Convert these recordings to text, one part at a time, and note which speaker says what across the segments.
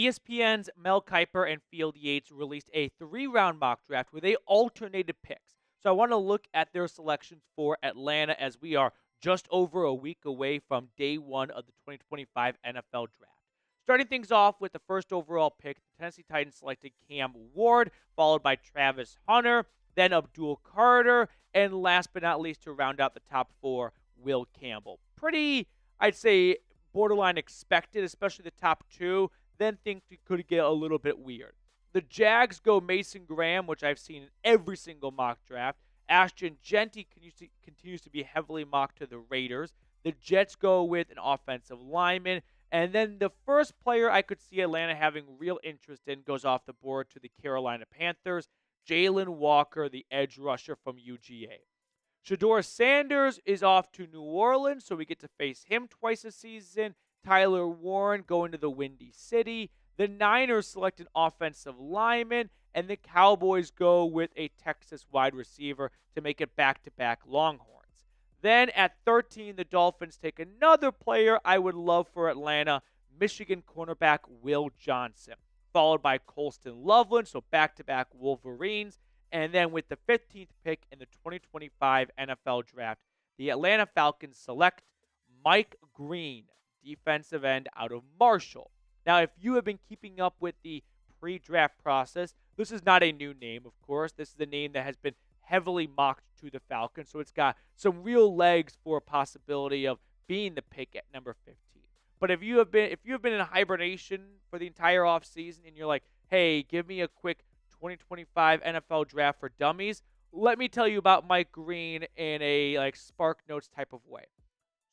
Speaker 1: ESPN's Mel Kiper and Field Yates released a 3-round mock draft where they alternated picks. So I want to look at their selections for Atlanta as we are just over a week away from day one of the 2025 NFL Draft. Starting things off with the first overall pick, the Tennessee Titans selected Cam Ward, followed by Travis Hunter, then Abdul Carter, and last but not least to round out the top four, Will Campbell. Pretty, I'd say, borderline expected, especially the top two. Then things could get a little bit weird. The Jags go Mason Graham, which I've seen in every single mock draft. Ashton Genty continues to be heavily mocked to the Raiders. The Jets go with an offensive lineman. And then the first player I could see Atlanta having real interest in goes off the board to the Carolina Panthers, Jalen Walker, the edge rusher from UGA. Shedeur Sanders is off to New Orleans, so we get to face him twice a season. Tyler Warren going to the Windy City. The Niners select an offensive lineman, and the Cowboys go with a Texas wide receiver to make it back-to-back Longhorns. Then at 13, the Dolphins take another player I would love for Atlanta, Michigan cornerback Will Johnson, followed by Colston Loveland, so back-to-back Wolverines. And then with the 15th pick in the 2025 NFL Draft, the Atlanta Falcons select Mike Green, defensive end out of Marshall. Now, if you have been keeping up with the pre-draft process, this is not a new name, of course. This is a name that has been heavily mocked to the Falcons, so it's got some real legs for a possibility of being the pick at number 15. But if you have been in hibernation for the entire offseason and you're like, hey, give me a quick 2025 NFL Draft for dummies, let me tell you about Mike Green in a Spark Notes type of way.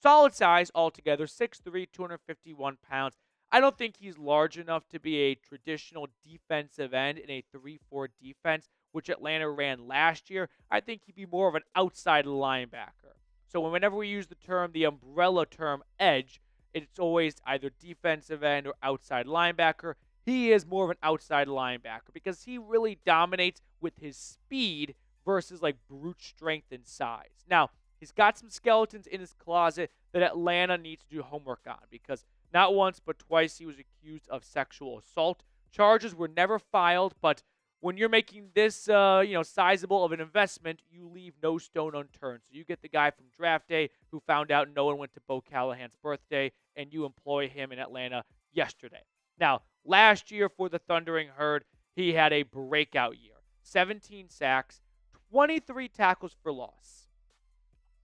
Speaker 1: Solid size altogether, 6'3", 251 pounds. I don't think he's large enough to be a traditional defensive end in a 3-4 defense, which Atlanta ran last year. I think he'd be more of an outside linebacker. So whenever we use the umbrella term edge, it's always either defensive end or outside linebacker. He is more of an outside linebacker because he really dominates with his speed versus brute strength and size. Now, he's got some skeletons in his closet that Atlanta needs to do homework on because not once but twice he was accused of sexual assault. Charges were never filed, but when you're making this sizable of an investment, you leave no stone unturned. So you get the guy from draft day who found out no one went to Bo Callahan's birthday, and you employ him in Atlanta yesterday. Now, last year for the Thundering Herd, he had a breakout year. 17 sacks, 23 tackles for loss.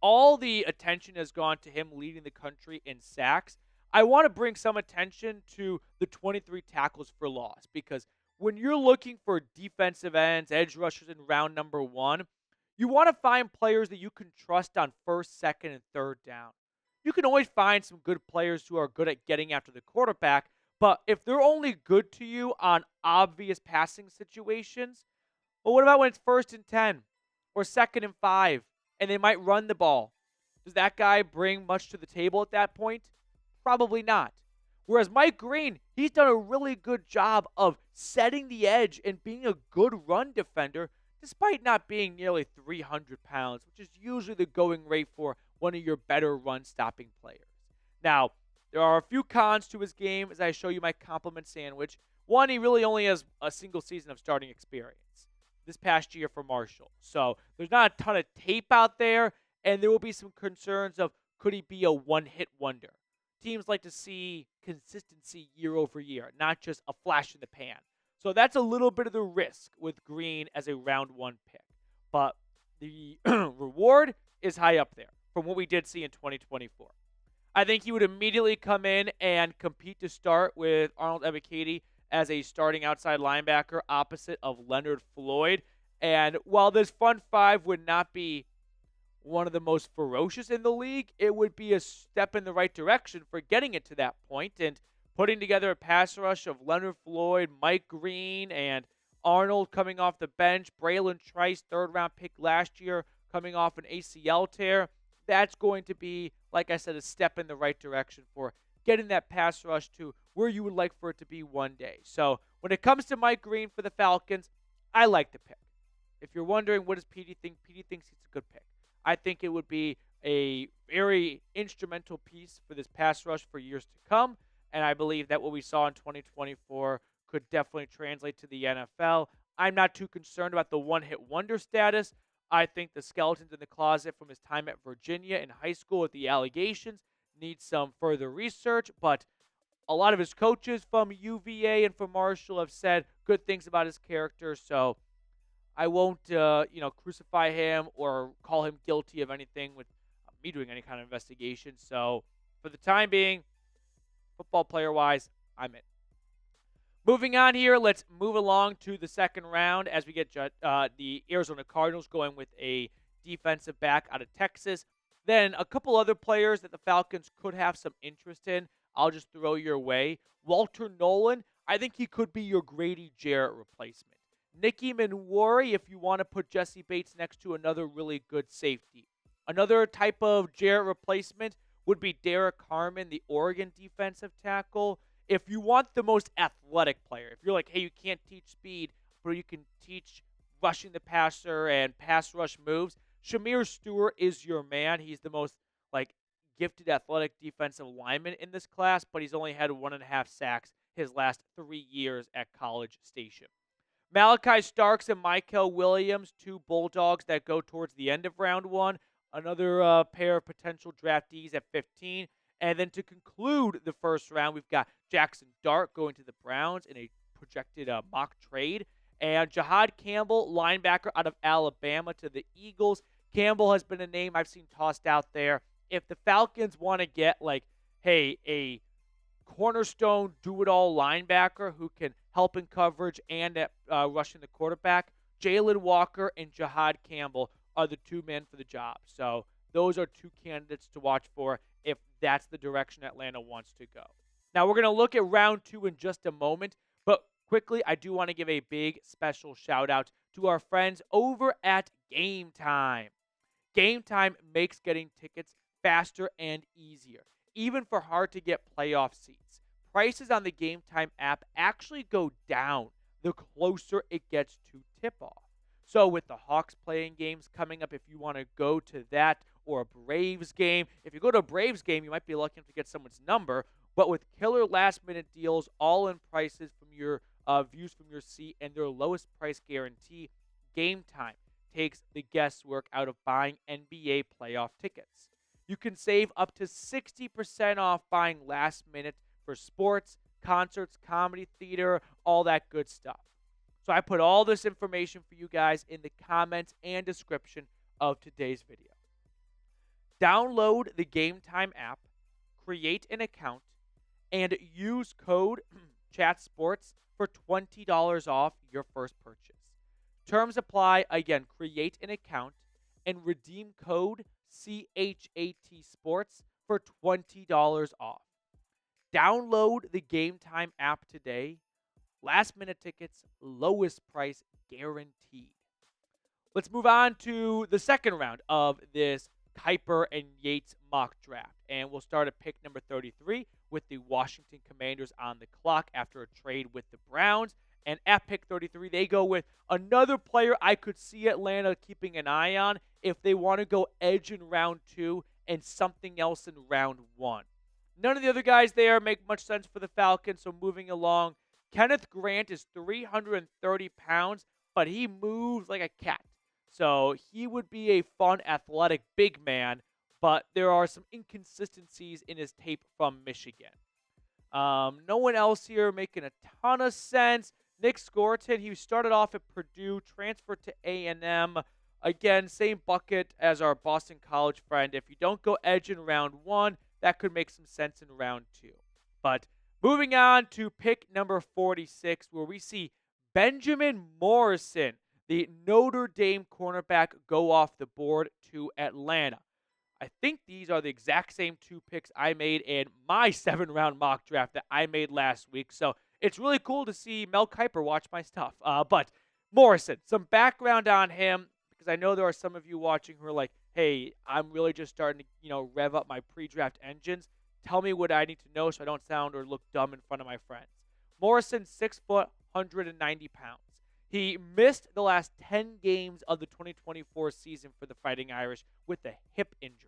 Speaker 1: All the attention has gone to him leading the country in sacks. I want to bring some attention to the 23 tackles for loss because when you're looking for defensive ends, edge rushers in round number 1, you want to find players that you can trust on first, second, and third down. You can always find some good players who are good at getting after the quarterback, but if they're only good to you on obvious passing situations, well, what about when it's 1st and 10 or 2nd and 5 and they might run the ball? Does that guy bring much to the table at that point? Probably not. Whereas Mike Green, he's done a really good job of setting the edge and being a good run defender despite not being nearly 300 pounds, which is usually the going rate for one of your better run-stopping players. Now, there are a few cons to his game as I show you my compliment sandwich. One, he really only has a single season of starting experience this past year for Marshall. So there's not a ton of tape out there, and there will be some concerns of could he be a one-hit wonder. Teams like to see consistency year over year, not just a flash in the pan. So that's a little bit of the risk with Green as a round 1 pick. But the reward is high up there from what we did see in 2024. I think he would immediately come in and compete to start with Arnold Ebiketie as a starting outside linebacker opposite of Leonard Floyd. And while this front 5 would not be one of the most ferocious in the league, it would be a step in the right direction for getting it to that point and putting together a pass rush of Leonard Floyd, Mike Green, and Arnold coming off the bench, Braylon Trice, 3rd-round pick last year, coming off an ACL tear. That's going to be, like I said, a step in the right direction for getting that pass rush to where you would like for it to be one day. So when it comes to Mike Green for the Falcons, I like the pick. If you're wondering what does Petey think, Petey thinks it's a good pick. I think it would be a very instrumental piece for this pass rush for years to come. and I believe that what we saw in 2024 could definitely translate to the NFL. I'm not too concerned about the one-hit wonder status. I think the skeletons in the closet from his time at Virginia in high school with the allegations need some further research, but a lot of his coaches from UVA and from Marshall have said good things about his character, so I won't, crucify him or call him guilty of anything with me doing any kind of investigation. So, for the time being, football player wise, I'm in. Moving on here, let's move along to the second round as we get the Arizona Cardinals going with a defensive back out of Texas. Then a couple other players that the Falcons could have some interest in. I'll just throw your way. Walter Nolan, I think he could be your Grady Jarrett replacement. Nicky Manwari, if you want to put Jesse Bates next to another really good safety. Another type of Jarrett replacement would be Derek Harmon, the Oregon defensive tackle. If you want the most athletic player, if you're like, hey, you can't teach speed, but you can teach rushing the passer and pass rush moves, Shamir Stewart is your man. He's the most gifted athletic defensive lineman in this class, but he's only had 1.5 sacks his last 3 years at College Station. Malachi Starks and Michael Williams, two Bulldogs that go towards the end of round one. Another pair of potential draftees at 15. And then to conclude the first round, we've got Jackson Dart going to the Browns in a projected mock trade. And Jahad Campbell, linebacker out of Alabama, to the Eagles. Campbell has been a name I've seen tossed out there. If the Falcons want to get, a cornerstone, do-it-all linebacker who can help in coverage and at rushing the quarterback, Jalen Walker and Jahad Campbell are the two men for the job. So those are two candidates to watch for if that's the direction Atlanta wants to go. Now, we're going to look at round two in just a moment, but quickly, I do want to give a big special shout-out to our friends over at Game Time. Game Time makes getting tickets faster and easier, even for hard-to-get playoff seats. Prices on the Game Time app actually go down the closer it gets to tip-off. So with the Hawks playing games coming up, if you want to go to that, or a Braves game, if you go to a Braves game, you might be lucky enough to get someone's number, but with killer last-minute deals, all-in prices from your views from your seat, and their lowest price guarantee, Game Time takes the guesswork out of buying NBA playoff tickets. You can save up to 60% off buying last minute for sports, concerts, comedy, theater, all that good stuff. So I put all this information for you guys in the comments and description of today's video. Download the Game Time app, create an account, and use code CHATSPORTS for $20 off your first purchase. Terms apply. Again, create an account and redeem code CHAT Sports for $20 off. Download the Game Time app today. Last minute tickets, lowest price guaranteed. Let's move on to the second round of this Kiper and Yates mock draft. And we'll start at pick number 33 with the Washington Commanders on the clock after a trade with the Browns. And at pick 33, they go with another player I could see Atlanta keeping an eye on if they want to go edge in round 2 and something else in round 1. None of the other guys there make much sense for the Falcons, so moving along. Kenneth Grant is 330 pounds, but he moves like a cat. So he would be a fun, athletic big man, but there are some inconsistencies in his tape from Michigan. No one else here making a ton of sense. Nick Scorton, he started off at Purdue, transferred to A&M. Again, same bucket as our Boston College friend. If you don't go edge in round 1, that could make some sense in round 2. But moving on to pick number 46, where we see Benjamin Morrison, the Notre Dame cornerback, go off the board to Atlanta. I think these are the exact same two picks I made in my 7-round mock draft that I made last week. So it's really cool to see Mel Kiper watch my stuff. But Morrison, some background on him, because I know there are some of you watching who are like, hey, I'm really just starting to, rev up my pre-draft engines. Tell me what I need to know so I don't sound or look dumb in front of my friends. Morrison, 6 foot, 190 pounds. He missed the last 10 games of the 2024 season for the Fighting Irish with a hip injury.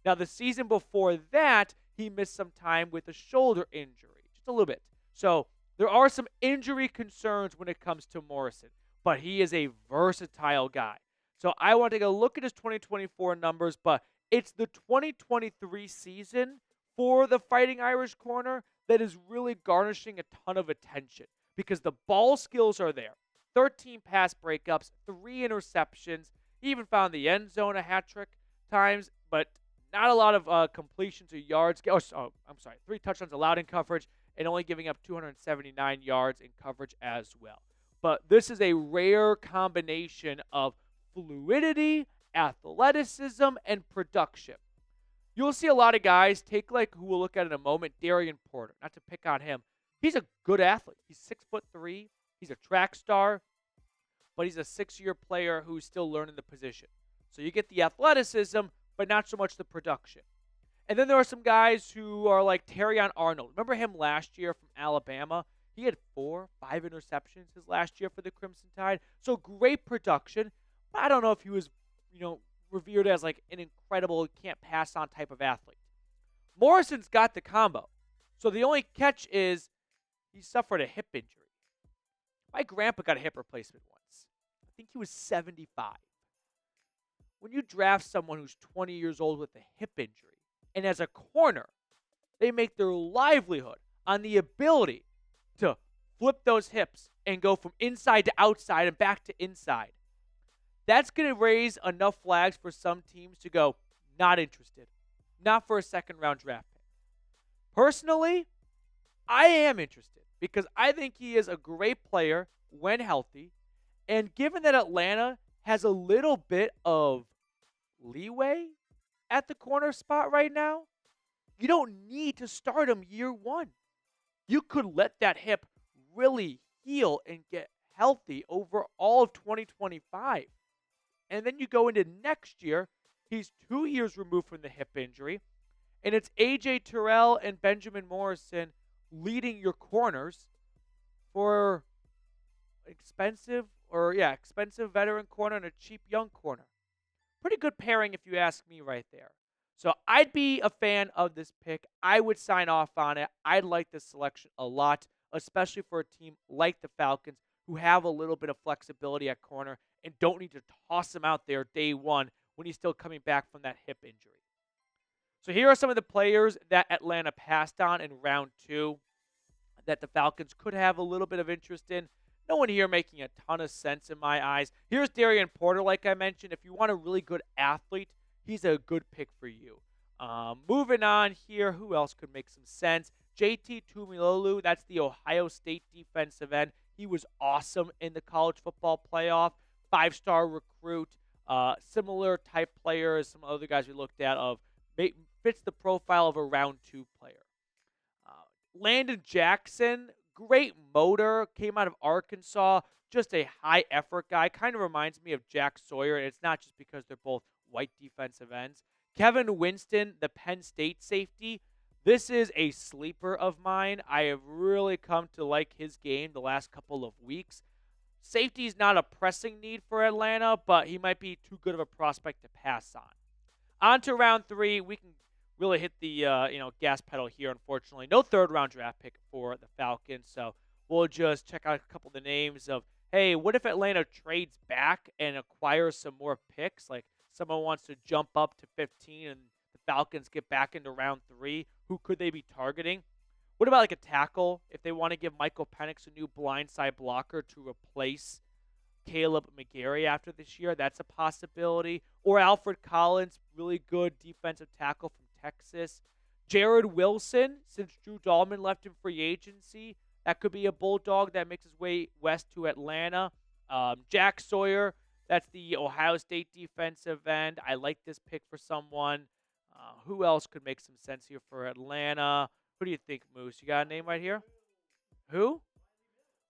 Speaker 1: Now, the season before that, he missed some time with a shoulder injury. a little bit. So there are some injury concerns when it comes to Morrison, but he is a versatile guy. So I want to take a look at his 2024 numbers, but it's the 2023 season for the Fighting Irish corner that is really garnishing a ton of attention because the ball skills are there. 13 pass breakups, 3 interceptions. He even found the end zone a hat trick times, but not a lot of completions or yards. I'm sorry, 3 touchdowns allowed in coverage and only giving up 279 yards in coverage as well. But this is a rare combination of fluidity, athleticism, and production. You'll see a lot of guys take, like, who we'll look at in a moment, Darian Porter. Not to pick on him. He's a good athlete. He's 6'3". He's a track star, but he's a 6-year player who's still learning the position. So you get the athleticism, but not so much the production. And then there are some guys who are like Terrion Arnold. Remember him last year from Alabama? He had 4, 5 interceptions his last year for the Crimson Tide. So great production, but I don't know if he was, revered as like an incredible can't pass on type of athlete. Morrison's got the combo. So the only catch is he suffered a hip injury. My grandpa got a hip replacement once. I think he was 75. When you draft someone who's 20 years old with a hip injury, and as a corner, they make their livelihood on the ability to flip those hips and go from inside to outside and back to inside. That's going to raise enough flags for some teams to go, not interested. Not for a second-round draft pick. Personally, I am interested because I think he is a great player when healthy. And given that Atlanta has a little bit of leeway at the corner spot right now, you don't need to start him year one. You could let that hip really heal and get healthy over all of 2025. And then you go into next year, he's 2 years removed from the hip injury, and it's A.J. Terrell and Benjamin Morrison leading your corners for expensive veteran corner and a cheap young corner. Pretty good pairing if you ask me right there. So I'd be a fan of this pick. I would sign off on it. I like this selection a lot, especially for a team like the Falcons who have a little bit of flexibility at corner and don't need to toss him out there day one when he's still coming back from that hip injury. So here are some of the players that Atlanta passed on in round 2 that the Falcons could have a little bit of interest in. No one here making a ton of sense in my eyes. Here's Darian Porter, like I mentioned. If you want a really good athlete, he's a good pick for you. Moving on here, who else could make some sense? JT Tuimoloau, that's the Ohio State defensive end. He was awesome in the college football playoff. 5-star recruit. Similar type player as some other guys we looked at fits the profile of a round 2 player. Landon Jackson, great motor, came out of Arkansas, just a high-effort guy. Kind of reminds me of Jack Sawyer, and it's not just because they're both white defensive ends. Kevin Winston, the Penn State safety, this is a sleeper of mine. I have really come to like his game the last couple of weeks. Safety is not a pressing need for Atlanta, but he might be too good of a prospect to pass on. On to round 3, we can really hit the gas pedal here, unfortunately. No third-round draft pick for the Falcons, so we'll just check out a couple of the names of, hey, what if Atlanta trades back and acquires some more picks? Like someone wants to jump up to 15 and the Falcons get back into round 3. Who could they be targeting? What about like a tackle? If they want to give Michael Penix a new blindside blocker to replace Caleb McGarry after this year, that's a possibility. Or Alfred Collins, really good defensive tackle from Texas. Jared Wilson, since Drew Dahlman left in free agency, that could be a Bulldog that makes his way west to Atlanta. Jack Sawyer, that's the Ohio State defensive end. I like this pick for someone. Who else could make some sense here for Atlanta? Who do you think, Moose? You got a name right here? Who?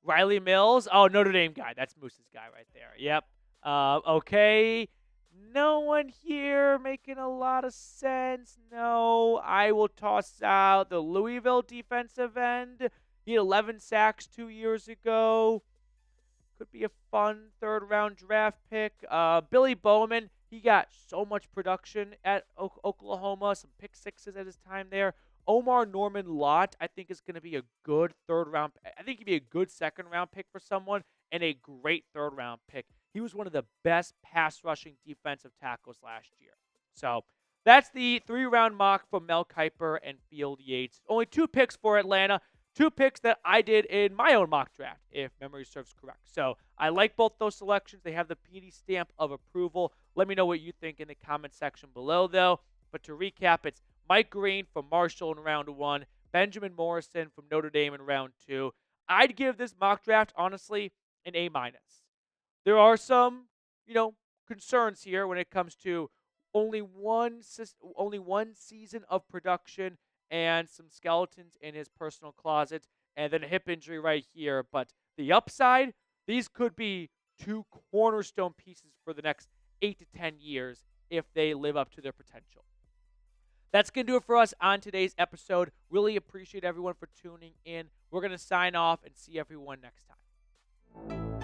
Speaker 1: Riley Mills? Oh, Notre Dame guy. That's Moose's guy right there. Yep. Okay. No one here making a lot of sense. No. I will toss out the Louisville defensive end. He had 11 sacks 2 years ago. Could be a fun third-round draft pick. Billy Bowman, he got so much production at Oklahoma, some pick sixes at his time there. Omar Norman-Lott, I think, is going to be a good third-round. I think he'd be a good second-round pick for someone and a great third-round pick. He was one of the best pass-rushing defensive tackles last year. So that's the 3-round mock from Mel Kiper and Field Yates. Only 2 picks for Atlanta. 2 picks that I did in my own mock draft, if memory serves correct. So I like both those selections. They have the PD stamp of approval. Let me know what you think in the comment section below, though. But to recap, it's Mike Green from Marshall in round 1, Benjamin Morrison from Notre Dame in round 2. I'd give this mock draft, honestly, an A-. There are some, concerns here when it comes to only one season of production and some skeletons in his personal closet, and then a hip injury right here. But the upside, these could be 2 cornerstone pieces for the next 8 to 10 years if they live up to their potential. That's going to do it for us on today's episode. Really appreciate everyone for tuning in. We're going to sign off and see everyone next time.